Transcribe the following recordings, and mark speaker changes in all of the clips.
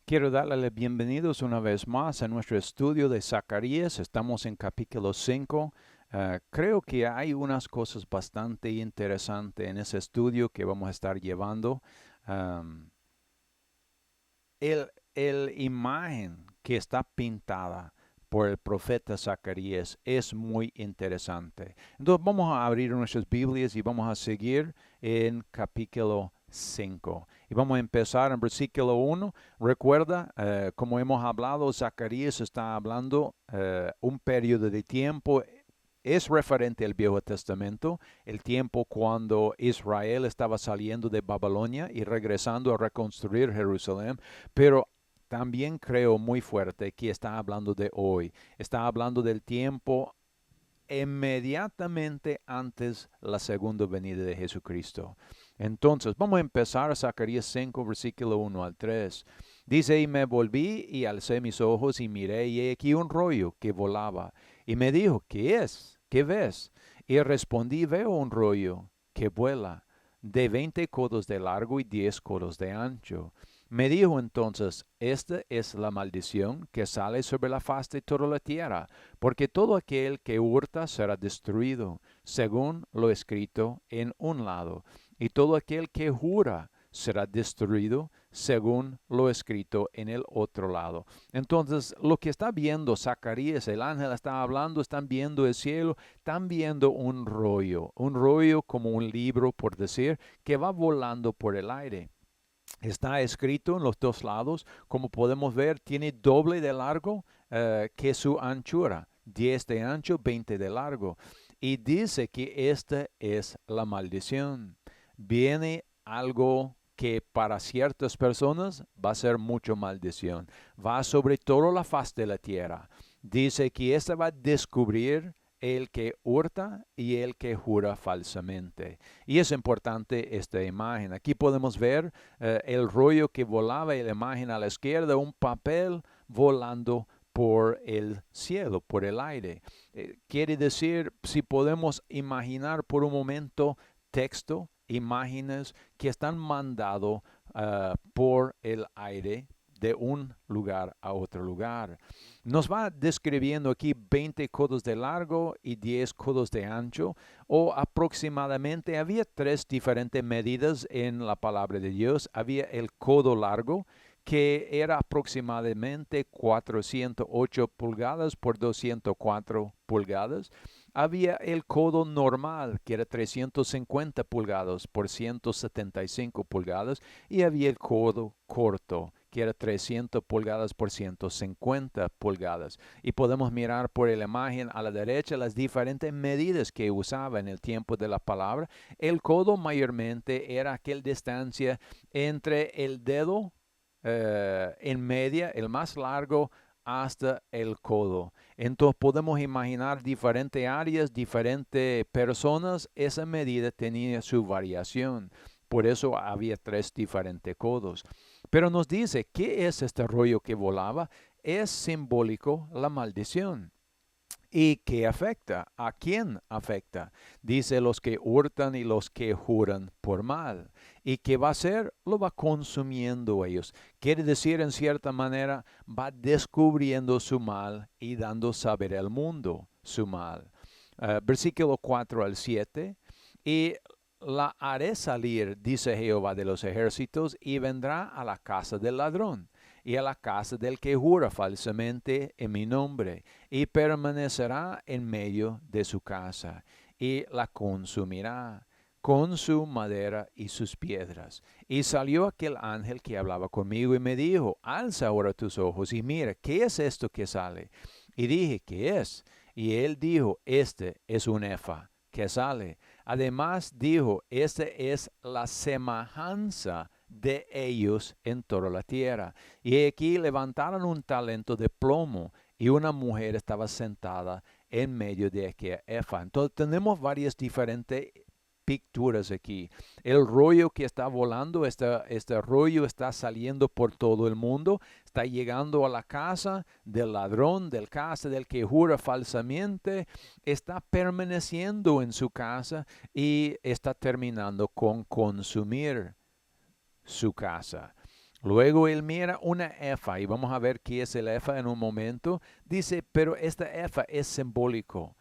Speaker 1: Quiero darle bienvenidos una vez más a nuestro estudio de Zacarías. Estamos en capítulo 5. Creo que hay unas cosas bastante interesantes en ese estudio que vamos a estar llevando. Am, el imagen que está pintada por el profeta Zacarías es muy interesante. Entonces vamos a abrir nuestras Biblias y vamos a seguir en capítulo 5. Y vamos a empezar en versículo 1. Recuerda, como hemos hablado, Zacarías está hablando un periodo de tiempo. Es referente al Viejo Testamento, el tiempo cuando Israel estaba saliendo de Babilonia y regresando a reconstruir Jerusalén, pero también creo muy fuerte que está hablando de hoy. Está hablando del tiempo inmediatamente antes la segunda venida de Jesucristo. Entonces, vamos a empezar a Zacarías 5, versículo 1 al 3. Dice, y me volví y alcé mis ojos y miré, y he aquí un rollo que volaba. Y me dijo, ¿qué es? ¿Qué ves? Y respondí, veo un rollo que vuela, de 20 codos de largo y 10 codos de ancho. Me dijo entonces, esta es la maldición que sale sobre la faz de toda la tierra, porque todo aquel que hurta será destruido, según lo escrito en un lado, y todo aquel que jura será destruido, según lo escrito en el otro lado. Entonces, lo que está viendo Zacarías, el ángel está hablando, están viendo el cielo, están viendo un rollo como un libro, por decir, que va volando por el aire. Está escrito en los dos lados, como podemos ver, tiene doble de largo que su anchura, 10 de ancho, 20 de largo. Y dice que esta es la maldición. Viene algo que para ciertas personas va a ser mucho maldición. Va sobre toda la faz de la tierra. Dice que esta va a descubrir el que hurta y el que jura falsamente. Y es importante esta imagen. Aquí podemos ver el rollo que volaba y la imagen a la izquierda, un papel volando por el cielo, por el aire. Quiere decir, si podemos imaginar por un momento texto, imágenes que están mandado por el aire de un lugar a otro lugar. Nos va describiendo aquí 20 codos de largo y 10 codos de ancho, o aproximadamente. Había tres diferentes medidas en la palabra de Dios. Había el codo largo, que era aproximadamente 408 pulgadas por 204 pulgadas. Había el codo normal, que era 350 pulgadas por 175 pulgadas, y había el codo corto, que era 300 pulgadas por 150 pulgadas. Y podemos mirar por la imagen a la derecha las diferentes medidas que usaba en el tiempo de la palabra. El codo mayormente era aquella distancia entre el dedo en media, el más largo, hasta el codo. Entonces podemos imaginar diferentes áreas, diferentes personas. Esa medida tenía su variación. Por eso había tres diferentes codos. Pero nos dice, ¿qué es este rollo que volaba? Es simbólico la maldición. ¿Y qué afecta? ¿A quién afecta? Dice los que hurtan y los que juran por mal. ¿Y qué va a hacer? Lo va consumiendo ellos. Quiere decir, en cierta manera, va descubriendo su mal y dando saber al mundo su mal. Versículo 4 al 7. Y la haré salir, dice Jehová de los ejércitos, y vendrá a la casa del ladrón y a la casa del que jura falsamente en mi nombre, y permanecerá en medio de su casa, y la consumirá con su madera y sus piedras. Y salió aquel ángel que hablaba conmigo y me dijo, alza ahora tus ojos y mira, ¿qué es esto que sale? Y dije, ¿qué es? Y él dijo, este es un efa que sale. Además dijo, esta es la semejanza de ellos en toda la tierra. Y aquí levantaron un talento de plomo y una mujer estaba sentada en medio de aquella efa. Entonces tenemos varias diferentes picturas aquí. El rollo que está volando, este rollo está saliendo por todo el mundo, está llegando a la casa del ladrón, del casa del que jura falsamente, está permaneciendo en su casa y está terminando con consumir su casa. Luego él mira una efa y vamos a ver qué es el efa en un momento. Dice, pero esta efa es simbólico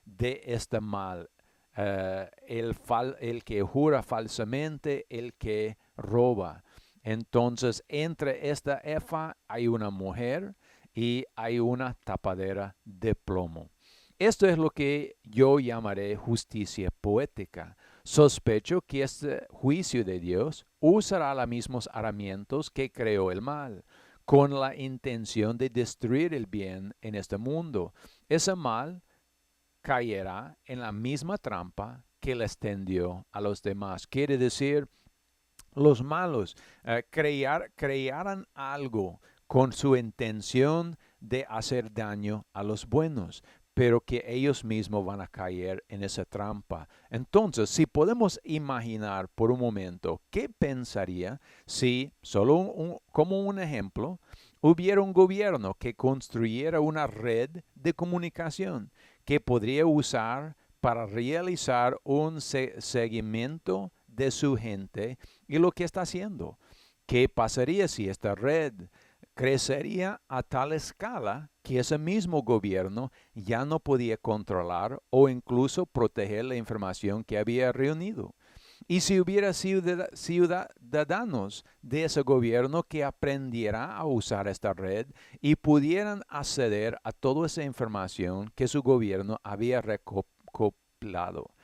Speaker 1: de este mal. El que jura falsamente, el que roba. Entonces, entre esta efa hay una mujer y hay una tapadera de plomo. Esto es lo que yo llamaré justicia poética. Sospecho que este juicio de Dios usará los mismos herramientas que creó el mal, con la intención de destruir el bien en este mundo. Ese mal caerá en la misma trampa que le extendió a los demás. Quiere decir, los malos crearán algo con su intención de hacer daño a los buenos, pero que ellos mismos van a caer en esa trampa. Entonces, si podemos imaginar por un momento, ¿qué pensaría si, como un ejemplo, hubiera un gobierno que construyera una red de comunicación que podría usar para realizar un seguimiento de su gente y lo que está haciendo? ¿Qué pasaría si esta red crecería a tal escala que ese mismo gobierno ya no podía controlar o incluso proteger la información que había reunido? Y si hubiera ciudadanos de ese gobierno que aprendiera a usar esta red y pudieran acceder a toda esa información que su gobierno había recopilado,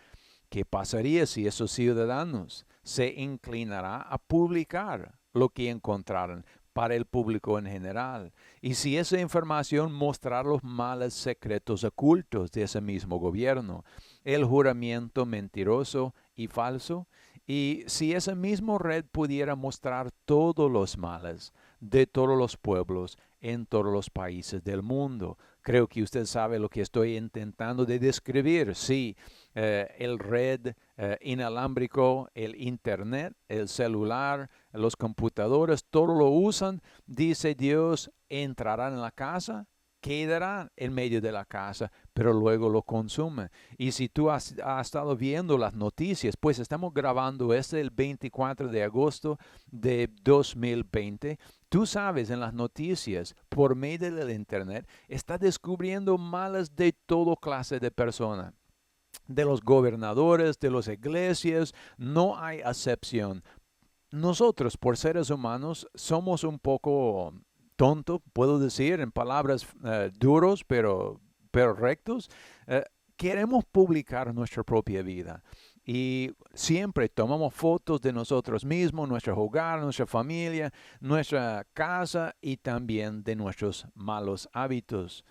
Speaker 1: ¿qué pasaría si esos ciudadanos se inclinarán a publicar lo que encontraran para el público en general? Y si esa información mostrara los males secretos ocultos de ese mismo gobierno, el juramento mentiroso y falso, y si esa misma red pudiera mostrar todos los males de todos los pueblos en todos los países del mundo. Creo que usted sabe lo que estoy intentando de describir. Sí, el red inalámbrico, el internet, el celular, los computadores, todo lo usan. Dice Dios, entrarán en la casa, quedarán en medio de la casa, pero luego lo consumen. Y si tú has estado viendo las noticias, pues estamos grabando el 24 de agosto de 2020. Tú sabes, en las noticias, por medio del internet, está descubriendo males de toda clase de personas, de los gobernadores, de las iglesias, no hay excepción. Nosotros, por seres humanos, somos un poco tontos, puedo decir, en palabras duros, pero rectos. Eh, Queremos publicar nuestra propia vida y siempre tomamos fotos de nosotros mismos, nuestro hogar, nuestra familia, nuestra casa y también de nuestros malos hábitos.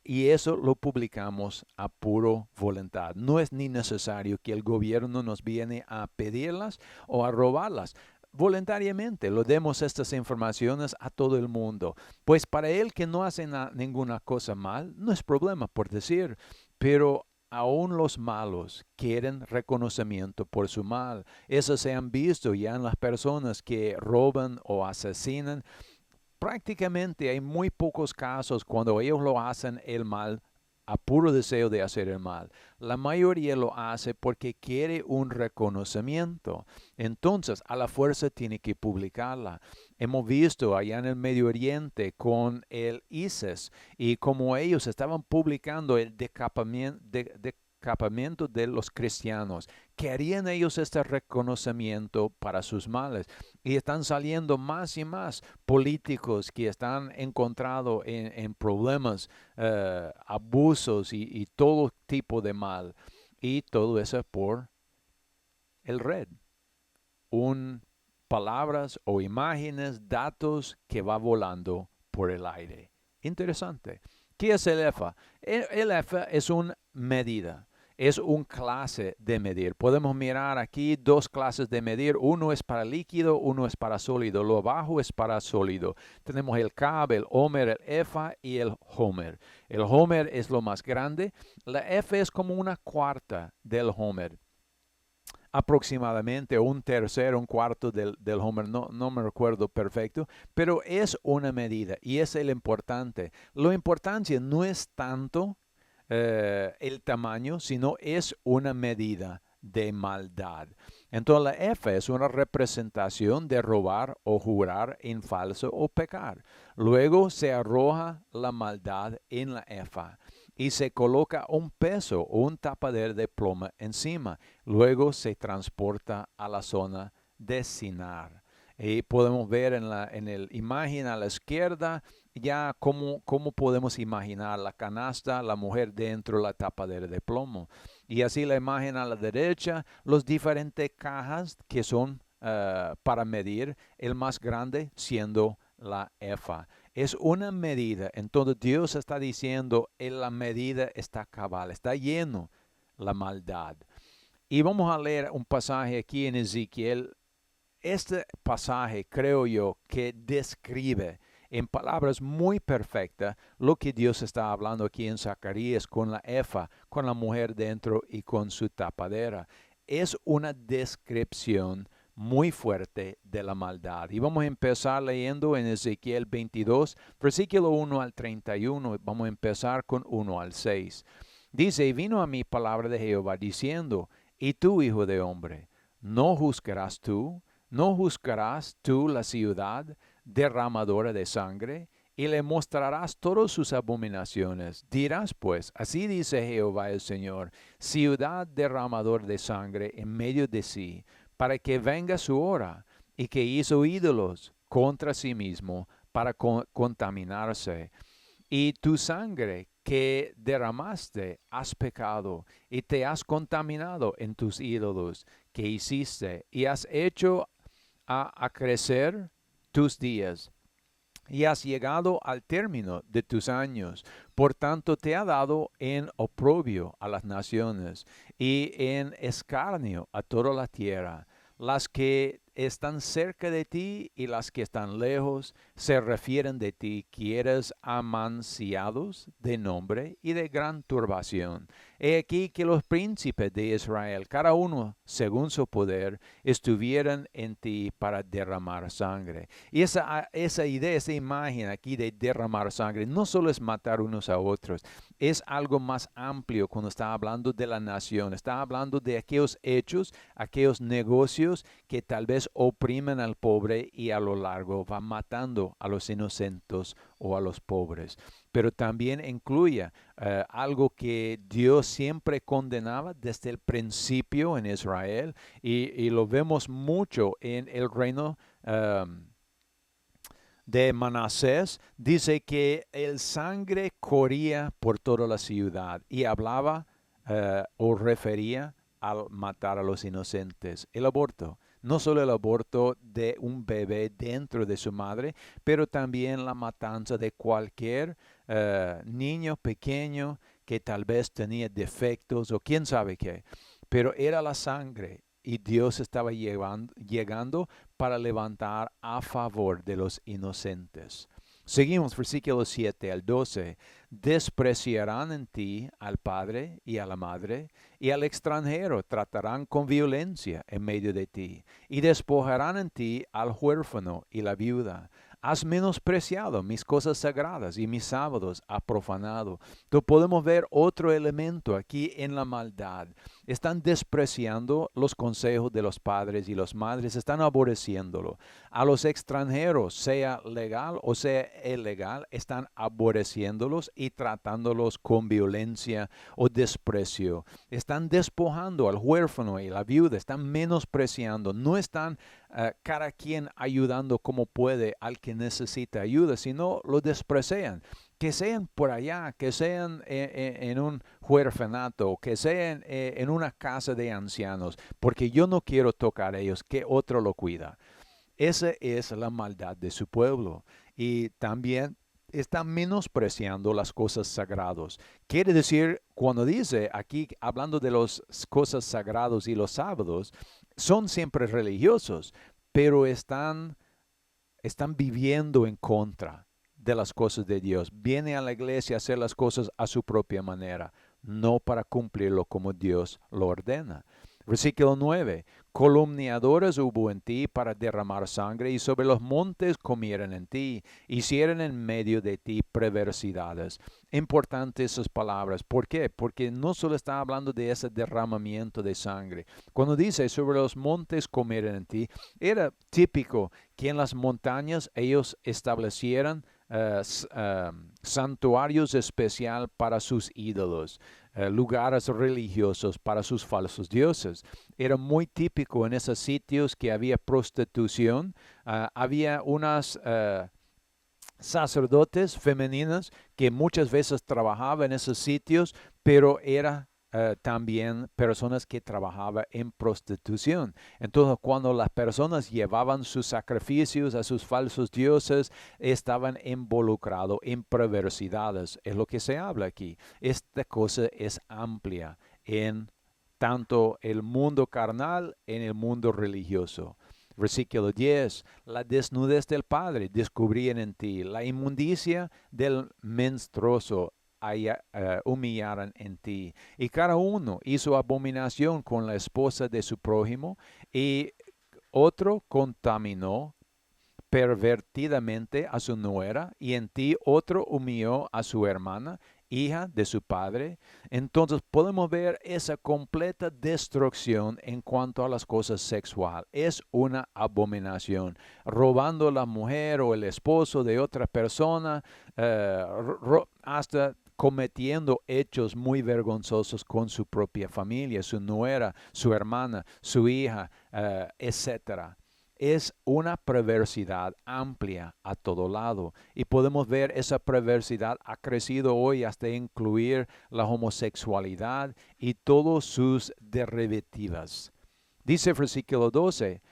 Speaker 1: Y eso lo publicamos a puro voluntad. No es ni necesario que el gobierno nos viene a pedirlas o a robarlas. Voluntariamente lo demos estas informaciones a todo el mundo. Pues para él que no hace ninguna cosa mal, no es problema por decir, pero aún los malos quieren reconocimiento por su mal. Eso se han visto ya en las personas que roban o asesinan. Prácticamente hay muy pocos casos cuando ellos lo hacen el mal a puro deseo de hacer el mal. La mayoría lo hace porque quiere un reconocimiento. Entonces, a la fuerza tiene que publicarla. Hemos visto allá en el Medio Oriente con el ISIS y como ellos estaban publicando el decapamiento de los cristianos. Querían ellos este reconocimiento para sus males. Y están saliendo más y más políticos que están encontrados en problemas, abusos y todo tipo de mal. Y todo eso por el red. Un palabras o imágenes, datos que va volando por el aire. Interesante. ¿Qué es el EFA? El EFA es una medida. Es una clase de medir. Podemos mirar aquí dos clases de medir. Uno es para líquido, uno es para sólido. Lo abajo es para sólido. Tenemos el CAB, el Omer, el EFA y el Homer. El Homer es lo más grande. La EFA es como una cuarta del Homer. Aproximadamente un tercero, un cuarto del Homer, no me recuerdo perfecto, pero es una medida y es el importante. Lo importante no es tanto el tamaño, sino es una medida de maldad. Entonces la efa es una representación de robar o jurar en falso o pecar. Luego se arroja la maldad en la efa y se coloca un peso o un tapadero de plomo encima. Luego se transporta a la zona de Sinar. Y podemos ver en la imagen a la izquierda ya cómo podemos imaginar la canasta, la mujer dentro, la tapadera de plomo. Y así la imagen a la derecha, los diferentes cajas que son para medir, el más grande siendo la efa. Es una medida, entonces Dios está diciendo, la medida está cabal, está lleno la maldad. Y vamos a leer un pasaje aquí en Ezequiel. Este pasaje creo yo que describe en palabras muy perfectas lo que Dios está hablando aquí en Zacarías con la efa, con la mujer dentro y con su tapadera. Es una descripción muy fuerte de la maldad. Y vamos a empezar leyendo en Ezequiel 22, versículo 1 al 31. Vamos a empezar con 1 al 6. Dice, vino a mí palabra de Jehová diciendo, y tú, hijo de hombre, ¿no juzgarás tú? ¿No juzgarás tú la ciudad derramadora de sangre? Y le mostrarás todas sus abominaciones. Dirás pues, así dice Jehová el Señor, ciudad derramadora de sangre en medio de sí, para que venga su hora, y que hizo ídolos contra sí mismo para contaminarse. Y tu sangre que derramaste has pecado, y te has contaminado en tus ídolos que hiciste, y has hecho a crecer tus días, y has llegado al término de tus años. Por tanto, te ha dado en oprobio a las naciones, y en escarnio a toda la tierra. Las que están cerca de ti y las que están lejos se refieren de ti, que eres amanciados de nombre y de gran turbación. He aquí que los príncipes de Israel, cada uno según su poder, estuvieran en ti para derramar sangre. Y esa idea, esa imagen aquí de derramar sangre, no solo es matar unos a otros, es algo más amplio cuando está hablando de la nación. Está hablando de aquellos hechos, aquellos negocios que tal vez oprimen al pobre y a lo largo van matando a los inocentes o a los pobres. Pero también incluye algo que Dios siempre condenaba desde el principio en Israel y lo vemos mucho en el reino de Manasés. Dice que el sangre corría por toda la ciudad y hablaba o refería al matar a los inocentes. El aborto. No solo el aborto de un bebé dentro de su madre, pero también la matanza de cualquier niño pequeño que tal vez tenía defectos o quién sabe qué. Pero era la sangre y Dios estaba llegando para levantar a favor de los inocentes. Seguimos, versículo 7 al 12. Despreciarán en ti al padre y a la madre, y al extranjero tratarán con violencia en medio de ti, y despojarán en ti al huérfano y la viuda. Has menospreciado mis cosas sagradas y mis sábados has profanado. Entonces podemos ver otro elemento aquí en la maldad. Están despreciando los consejos de los padres y las madres, están aborreciéndolo. A los extranjeros, sea legal o sea ilegal, están aborreciéndolos y tratándolos con violencia o desprecio. Están despojando al huérfano y la viuda, están menospreciando, no están cada quien ayudando como puede al que necesita ayuda, sino lo desprecian. Que sean por allá, que sean en un huerfanato, que sean en una casa de ancianos, porque yo no quiero tocar a ellos, que otro lo cuida. Esa es la maldad de su pueblo. Y también está menospreciando las cosas sagradas. Quiere decir, cuando dice aquí, hablando de las cosas sagradas y los sábados, son siempre religiosos, pero están viviendo en contra de las cosas de Dios. Viene a la iglesia a hacer las cosas a su propia manera, no para cumplirlo como Dios lo ordena. Versículo 9. Calumniadores hubo en ti para derramar sangre, y sobre los montes comieron en ti, hicieron en medio de ti perversidades. Importantes esas palabras. ¿Por qué? Porque no solo está hablando de ese derramamiento de sangre. Cuando dice sobre los montes comieron en ti, era típico que en las montañas ellos establecieran santuarios especial para sus ídolos, lugares religiosos para sus falsos dioses. Era muy típico en esos sitios que había prostitución. Había unas sacerdotes femeninas que muchas veces trabajaban en esos sitios, pero era también personas que trabajaban en prostitución. Entonces, cuando las personas llevaban sus sacrificios a sus falsos dioses, estaban involucrados en perversidades. Es lo que se habla aquí. Esta cosa es amplia en tanto el mundo carnal, en el mundo religioso. Versículo 10, la desnudez del Padre descubrían en ti, la inmundicia del menstruoso humillaran en ti. Y cada uno hizo abominación con la esposa de su prójimo, y otro contaminó pervertidamente a su nuera, y en ti otro humilló a su hermana, hija de su padre. Entonces podemos ver esa completa destrucción en cuanto a las cosas sexuales. Es una abominación. Robando la mujer o el esposo de otra persona, hasta cometiendo hechos muy vergonzosos con su propia familia, su nuera, su hermana, su hija, etcétera. Es una perversidad amplia a todo lado. Y podemos ver esa perversidad ha crecido hoy hasta incluir la homosexualidad y todas sus derivativas. Dice versículo 12,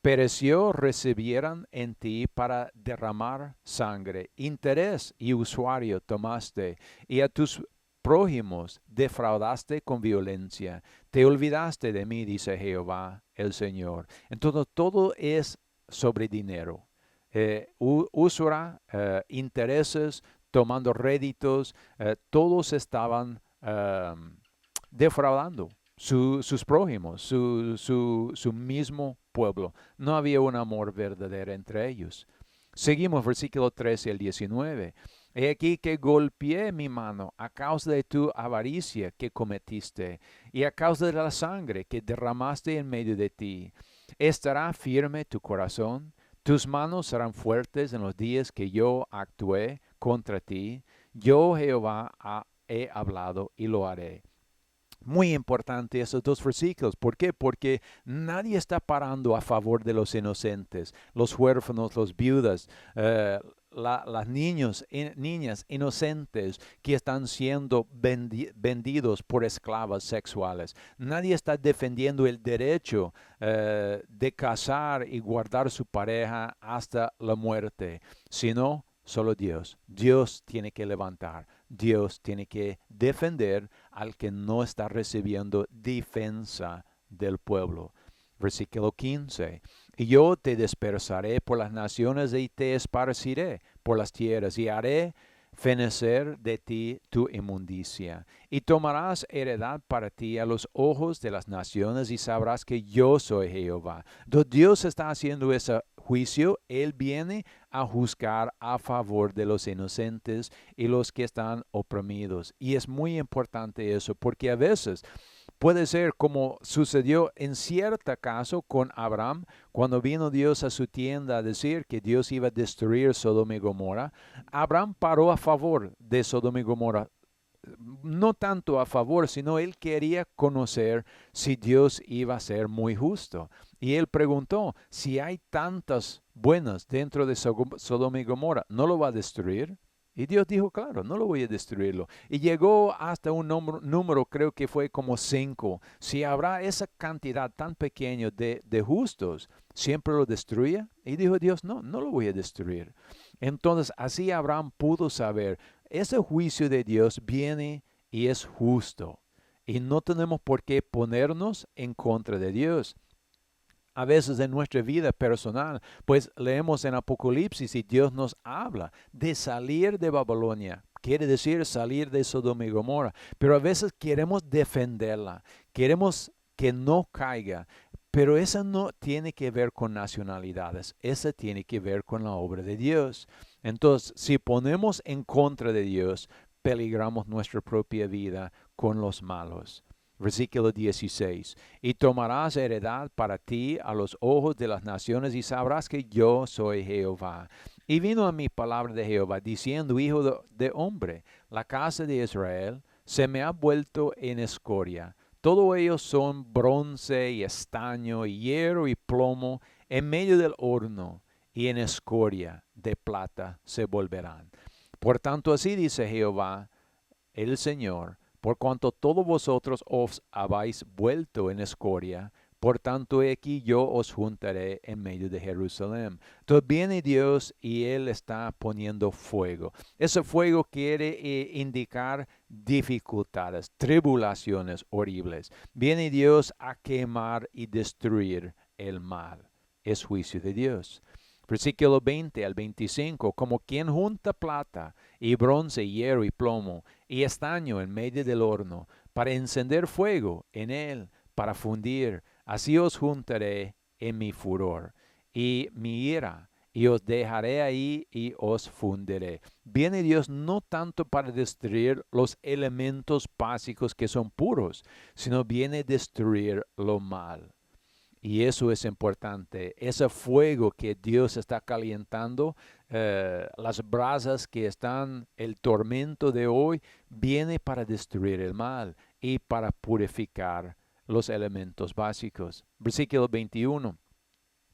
Speaker 1: pereció recibieran en ti para derramar sangre, interés y usuario tomaste, y a tus prójimos defraudaste con violencia. Te olvidaste de mí, dice Jehová el Señor. Entonces todo es sobre dinero. Usura, intereses, tomando réditos, todos estaban defraudando sus prójimos, su mismo pueblo. No había un amor verdadero entre ellos. Seguimos versículo 13 al 19. He aquí que golpeé mi mano a causa de tu avaricia que cometiste y a causa de la sangre que derramaste en medio de ti. ¿Estará firme tu corazón? ¿Tus manos serán fuertes en los días que yo actué contra ti? Yo, Jehová, he hablado y lo haré. Muy importante esos dos versículos. ¿Por qué? Porque nadie está parando a favor de los inocentes, los huérfanos, los viudas, las niñas inocentes que están siendo vendidos por esclavas sexuales. Nadie está defendiendo el derecho de casar y guardar su pareja hasta la muerte, sino solo Dios. Dios tiene que levantar. Dios tiene que defender al que no está recibiendo defensa del pueblo. Versículo 15. Y yo te dispersaré por las naciones y te esparciré por las tierras y haré fenecer de ti tu inmundicia. Y tomarás heredad para ti a los ojos de las naciones y sabrás que yo soy Jehová. Entonces Dios está haciendo ese juicio. Él viene a juzgar a favor de los inocentes y los que están oprimidos. Y es muy importante eso, porque a veces puede ser como sucedió en cierto caso con Abraham, cuando vino Dios a su tienda a decir que Dios iba a destruir Sodoma y Gomorra. Abraham paró a favor de Sodoma y Gomorra. No tanto a favor, sino él quería conocer si Dios iba a ser muy justo. Y él preguntó, si hay tantas buenas dentro de Sodoma y Gomorra, ¿no lo va a destruir? Y Dios dijo, claro, no lo voy a destruirlo. Y llegó hasta un número, creo que fue como 5. Si habrá esa cantidad tan pequeña de justos, ¿siempre lo destruye? Y dijo Dios, no, no lo voy a destruir. Entonces así Abraham pudo saber, ese juicio de Dios viene y es justo. Y no tenemos por qué ponernos en contra de Dios. A veces en nuestra vida personal, pues leemos en Apocalipsis y Dios nos habla de salir de Babilonia. Quiere decir salir de Sodoma y Gomorra. Pero a veces queremos defenderla. Queremos que no caiga. Pero eso no tiene que ver con nacionalidades, eso tiene que ver con la obra de Dios. Entonces, si ponemos en contra de Dios, peligramos nuestra propia vida con los malos. Versículo 16. Y tomarás heredad para ti a los ojos de las naciones y sabrás que yo soy Jehová. Y vino a mí palabra de Jehová diciendo, hijo de hombre, la casa de Israel se me ha vuelto en escoria. Todos ellos son bronce y estaño y hierro y plomo en medio del horno, y en escoria de plata se volverán. Por tanto, así dice Jehová el Señor, por cuanto todos vosotros os habéis vuelto en escoria, por tanto he aquí yo os juntaré en medio de Jerusalén. Entonces viene Dios y Él está poniendo fuego. Ese fuego quiere indicar dificultades, tribulaciones horribles. Viene Dios a quemar y destruir el mal. Es juicio de Dios. Versículo 20 al 25, como quien junta plata y bronce, hierro y plomo, y estaño en medio del horno, para encender fuego en él, para fundir. Así os juntaré en mi furor y mi ira, y os dejaré ahí y os fundiré. Viene Dios no tanto para destruir los elementos básicos que son puros, sino viene a destruir lo mal. Y eso es importante. Ese fuego que Dios está calentando, las brasas que están, el tormento de hoy, viene para destruir el mal y para purificar los elementos básicos. Versículo 21.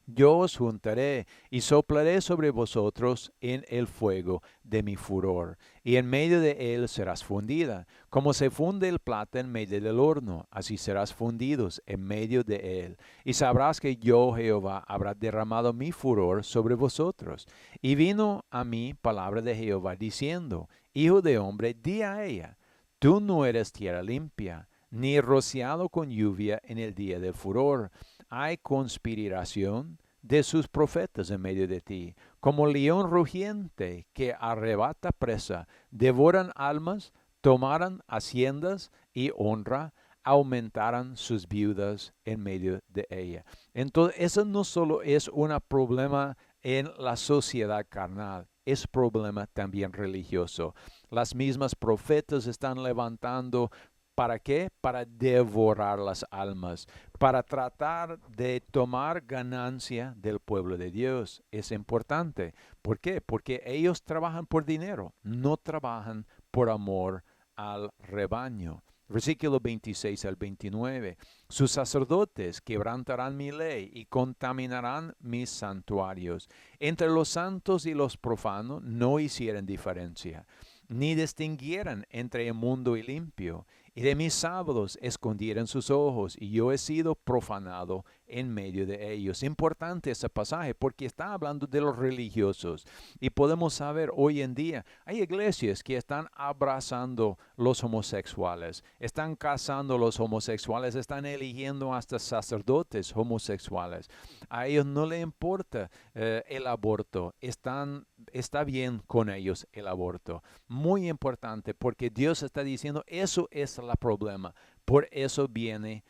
Speaker 1: Yo os juntaré y soplaré sobre vosotros en el fuego de mi furor, y en medio de él serás fundida. Como se funde el plata en medio del horno, así serás fundidos en medio de él. Y sabrás que yo, Jehová, habrá derramado mi furor sobre vosotros. Y vino a mí palabra de Jehová diciendo, Hijo de hombre, di a ella, tú no eres tierra limpia, ni rociado con lluvia en el día del furor. Hay conspiración de sus profetas en medio de ti, como león rugiente que arrebata presa, devoran almas, tomarán haciendas y honra, aumentarán sus viudas en medio de ella. Entonces, eso no solo es un problema en la sociedad carnal, es problema también religioso. Las mismas profetas están levantando. ¿Para qué? Para devorar las almas, para tratar de tomar ganancia del pueblo de Dios. Es importante. ¿Por qué? Porque ellos trabajan por dinero, no trabajan por amor al rebaño. Versículo 26 al 29. Sus sacerdotes quebrantarán mi ley y contaminarán mis santuarios. Entre los santos y los profanos no hicieran diferencia, ni distinguieran entre inmundo y limpio. Y de mis sábados escondieron sus ojos, y yo he sido profanado en medio de ellos. Importante ese pasaje porque está hablando de los religiosos. Y podemos saber hoy en día, hay iglesias que están abrazando los homosexuales, están casando los homosexuales, están eligiendo hasta sacerdotes homosexuales. A ellos no les importa el aborto, está bien con ellos el aborto. Muy importante porque Dios está diciendo, eso es el problema. Por eso viene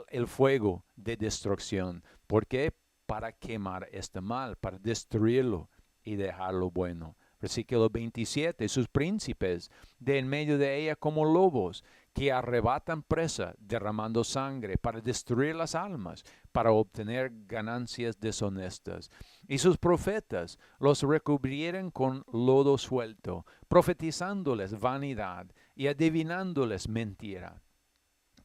Speaker 1: el fuego de destrucción. ¿Por qué? Para quemar este mal, para destruirlo y dejarlo bueno. Versículo 27. Sus príncipes de en medio de ella como lobos que arrebatan presa, derramando sangre para destruir las almas, para obtener ganancias deshonestas. Y sus profetas los recubrieron con lodo suelto, profetizándoles vanidad y adivinándoles mentira,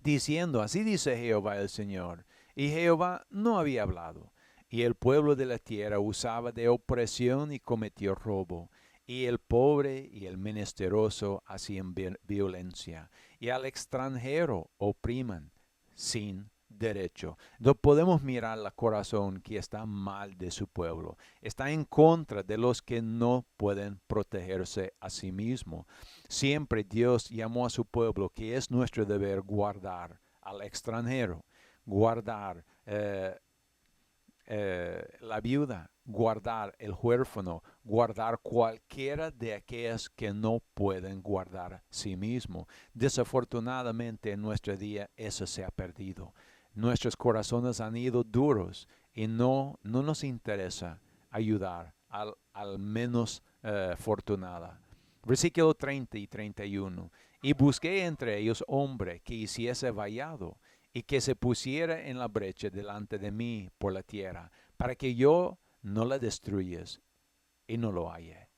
Speaker 1: diciendo, así dice Jehová el Señor. Y Jehová no había hablado. Y el pueblo de la tierra usaba de opresión y cometió robo. Y el pobre y el menesteroso hacían violencia. Y al extranjero opriman sin derecho. No podemos mirar el corazón que está mal de su pueblo. Está en contra de los que no pueden protegerse a sí mismo. Siempre Dios llamó a su pueblo, que es nuestro deber, guardar al extranjero, guardar la viuda, guardar el huérfano, guardar cualquiera de aquellas que no pueden guardar sí mismo. Desafortunadamente en nuestro día eso se ha perdido. Nuestros corazones han ido duros y no nos interesa ayudar al menos fortunada. Versículo 30 y 31. Y busqué entre ellos hombre que hiciese vallado y que se pusiera en la brecha delante de mí por la tierra, para que yo no la destruyes, y no lo hallé.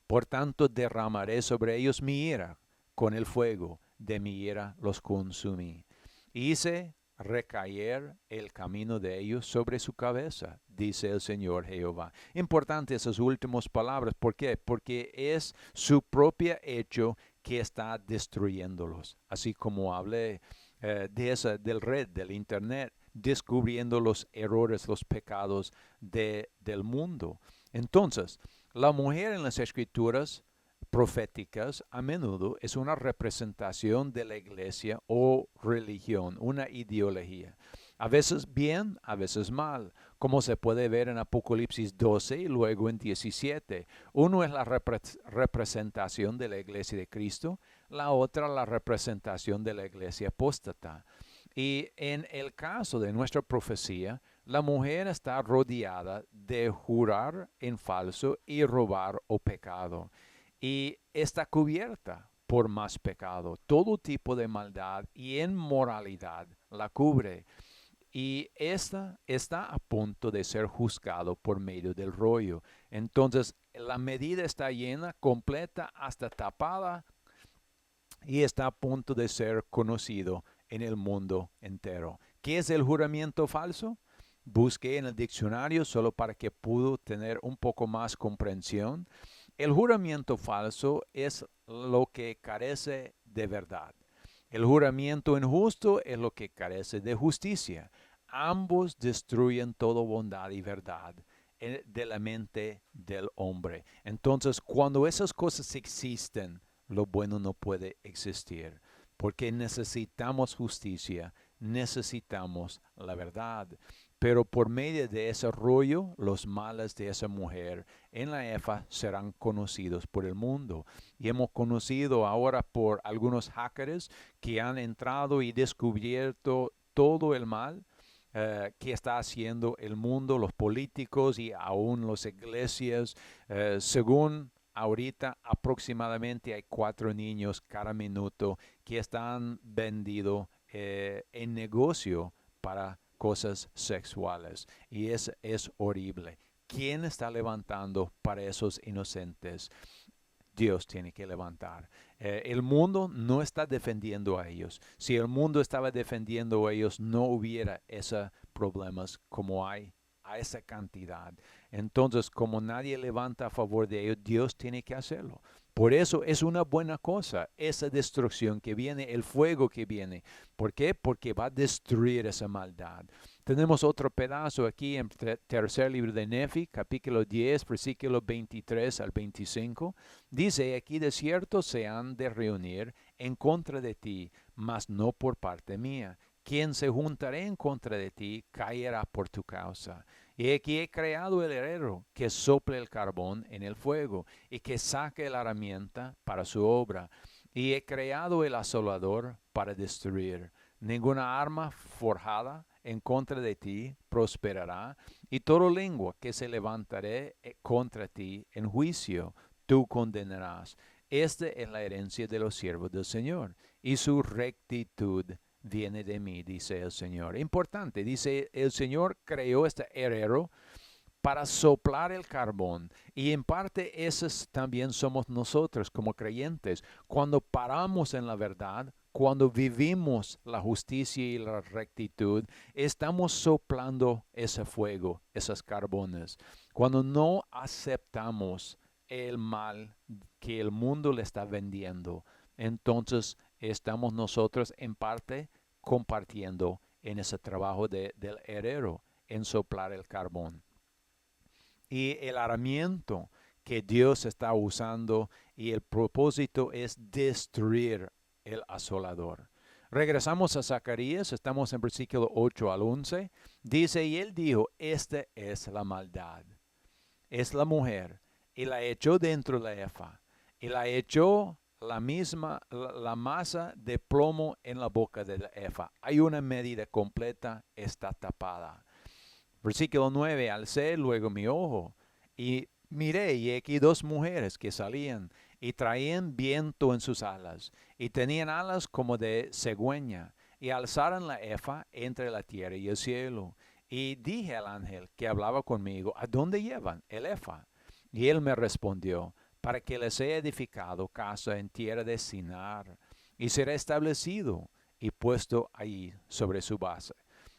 Speaker 1: Por tanto derramaré sobre ellos mi ira, con el fuego de mi ira los consumí. Hice recaer el camino de ellos sobre su cabeza, dice el Señor Jehová. Importante esas últimas palabras. ¿Por qué? Porque es su propio hecho que está destruyéndolos. Así como hablé del red, del internet, descubriendo los errores, los pecados del mundo. Entonces, la mujer en las escrituras proféticas a menudo es una representación de la iglesia o religión, una ideología. A veces bien, a veces mal, como se puede ver en Apocalipsis 12 y luego en 17. Uno es la representación de la iglesia de Cristo, la otra la representación de la iglesia apóstata. Y en el caso de nuestra profecía, la mujer está rodeada de jurar en falso y robar o pecado. Y está cubierta por más pecado. Todo tipo de maldad y inmoralidad la cubre. Y esta está a punto de ser juzgado por medio del rollo. Entonces, la medida está llena, completa, hasta tapada, y está a punto de ser conocido en el mundo entero. ¿Qué es el juramento falso? Busqué en el diccionario solo para que pudo tener un poco más comprensión. El juramento falso es lo que carece de verdad. El juramento injusto es lo que carece de justicia. Ambos destruyen toda bondad y verdad de la mente del hombre. Entonces, cuando esas cosas existen, lo bueno no puede existir, porque necesitamos justicia, necesitamos la verdad. Pero por medio de ese rollo, los males de esa mujer en la EFA serán conocidos por el mundo. Y hemos conocido ahora por algunos hackers que han entrado y descubierto todo el mal que está haciendo el mundo, los políticos y aún las iglesias. Según ahorita aproximadamente hay 4 niños cada minuto que están vendidos en negocio para cosas sexuales. Y es horrible. ¿Quién está levantando para esos inocentes? Dios tiene que levantar. El mundo no está defendiendo a ellos. Si el mundo estaba defendiendo a ellos, no hubiera esos problemas como hay a esa cantidad. Entonces, como nadie levanta a favor de ellos, Dios tiene que hacerlo. Por eso es una buena cosa esa destrucción que viene, el fuego que viene. ¿Por qué? Porque va a destruir esa maldad. Tenemos otro pedazo aquí en tercer libro de Nefi, capítulo 10, versículo 23 al 25. Dice, aquí de cierto se han de reunir en contra de ti, mas no por parte mía. Quien se juntará en contra de ti caerá por tu causa. Y aquí he creado el herrero que sople el carbón en el fuego y que saque la herramienta para su obra. Y he creado el asolador para destruir. Ninguna arma forjada en contra de ti prosperará, y toda lengua que se levantaré contra ti en juicio, tú condenarás. Esta es la herencia de los siervos del Señor, y su rectitud viene de mí, dice el Señor. Importante, dice, el Señor creó este herrero para soplar el carbón. Y en parte esos también somos nosotros como creyentes. Cuando paramos en la verdad, cuando vivimos la justicia y la rectitud, estamos soplando ese fuego, esos carbones. Cuando no aceptamos el mal que el mundo le está vendiendo, entonces estamos nosotros en parte compartiendo en ese trabajo del herrero, en soplar el carbón. Y el herramienta que Dios está usando y el propósito es destruir el asolador. Regresamos a Zacarías, estamos en versículo 8 al 11. Dice, y él dijo, esta es la maldad. es la mujer, y la echó dentro de la efa, y la echó la masa de plomo en la boca de la efa. Hay una medida completa, está tapada. Versículo 9, alcé luego mi ojo y miré, y aquí dos mujeres que salían y traían viento en sus alas, y tenían alas como de cigüeña, y alzaron la efa entre la tierra y el cielo. Y dije al ángel que hablaba conmigo, ¿a dónde llevan el efa? Y él me respondió, para que les sea edificado casa en tierra de Sinar, y será establecido y puesto ahí sobre su base.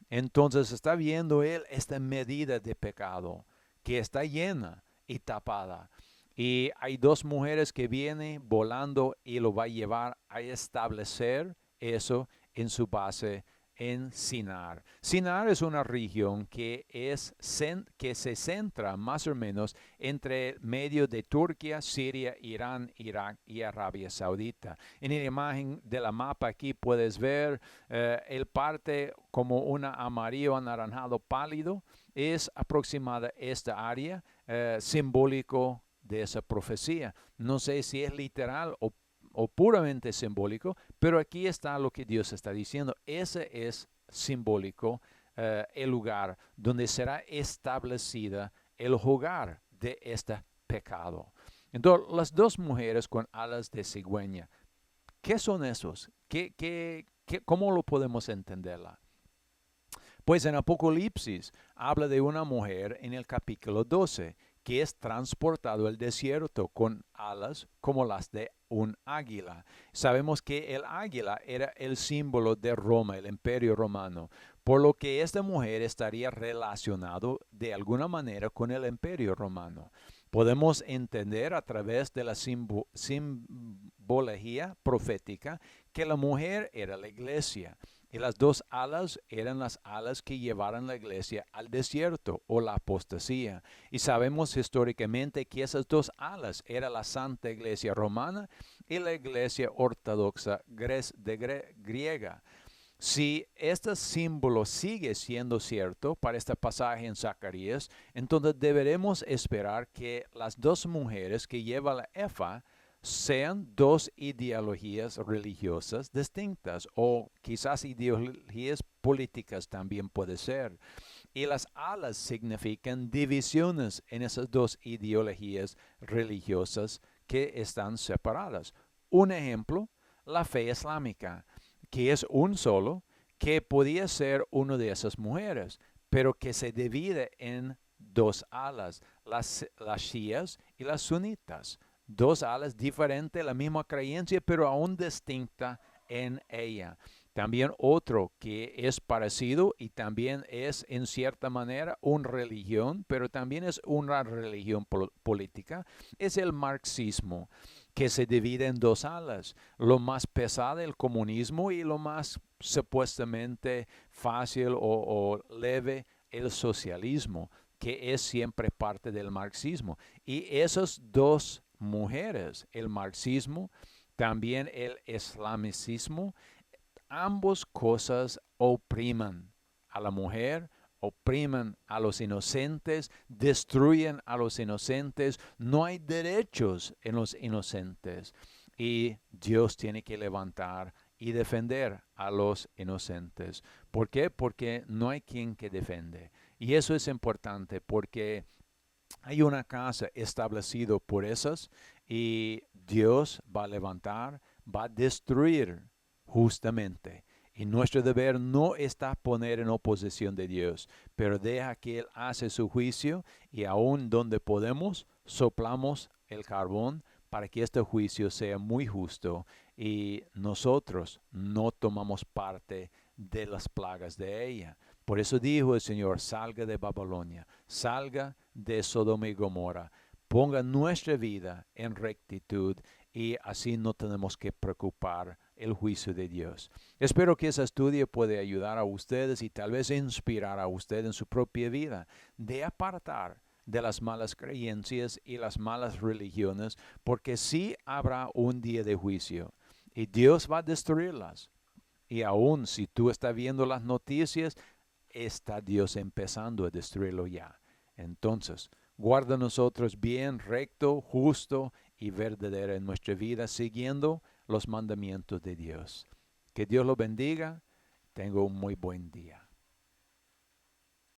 Speaker 1: Entonces está viendo él esta medida de pecado que está llena y tapada. Y hay dos mujeres que vienen volando y lo va a llevar a establecer eso en su base en Sinar. Sinar es una región que se centra más o menos entre medio de Turquía, Siria, Irán, Irak y Arabia Saudita. En la imagen de la mapa aquí puedes ver el parte como un amarillo anaranjado pálido. Es aproximada esta área simbólico de esa profecía. No sé si es literal o puramente simbólico, pero aquí está lo que Dios está diciendo. Ese es simbólico, el lugar donde será establecida el hogar de este pecado. Entonces, las dos mujeres con alas de cigüeña, ¿qué son esos? ¿Cómo lo podemos entenderla? Pues en Apocalipsis habla de una mujer en el capítulo 12 que es transportado al desierto con alas como las de un águila. Sabemos que el águila era el símbolo de Roma, el imperio romano, por lo que esta mujer estaría relacionado de alguna manera con el imperio romano. Podemos entender a través de la simbología profética que la mujer era la iglesia. Y las dos alas eran las alas que llevaron la iglesia al desierto o la apostasía. Y sabemos históricamente que esas dos alas eran la Santa Iglesia Romana y la Iglesia Ortodoxa griega. Si este símbolo sigue siendo cierto para este pasaje en Zacarías, entonces deberemos esperar que las dos mujeres que lleva la efa sean dos ideologías religiosas distintas o quizás ideologías políticas también puede ser. Y las alas significan divisiones en esas dos ideologías religiosas que están separadas. Un ejemplo, la fe islámica, que es un solo, que podía ser una de esas mujeres, pero que se divide en dos alas, las shias y las sunitas. Dos alas diferentes, la misma creencia, pero aún distinta en ella. También otro que es parecido y también es en cierta manera una religión, pero también es una religión política, es el marxismo, que se divide en dos alas. Lo más pesado, el comunismo, y lo más supuestamente fácil o leve, el socialismo, que es siempre parte del marxismo. Y esas dos mujeres, el marxismo, también el islamicismo, ambos cosas opriman a la mujer, oprimen a los inocentes, destruyen a los inocentes, no hay derechos en los inocentes. Y Dios tiene que levantar y defender a los inocentes. ¿Por qué? Porque no hay quien que defiende. Y eso es importante porque hay una casa establecida por esas y Dios va a levantar, va a destruir justamente. Y nuestro deber no está poner en oposición de Dios, pero deja que Él hace su juicio y aún donde podemos, soplamos el carbón para que este juicio sea muy justo y nosotros no tomamos parte de las plagas de ella. Por eso dijo el Señor, salga de Babilonia, salga de Sodoma y Gomorra, ponga nuestra vida en rectitud y así no tenemos que preocupar el juicio de Dios. Espero que ese estudio pueda ayudar a ustedes y tal vez inspirar a ustedes en su propia vida de apartar de las malas creencias y las malas religiones, porque sí habrá un día de juicio y Dios va a destruirlas. Y aún si tú estás viendo las noticias, está Dios empezando a destruirlo ya. Entonces, Guarda nosotros bien, recto, justo y verdadero en nuestra vida, siguiendo los mandamientos de Dios. Que Dios lo bendiga. Tenga un muy buen día.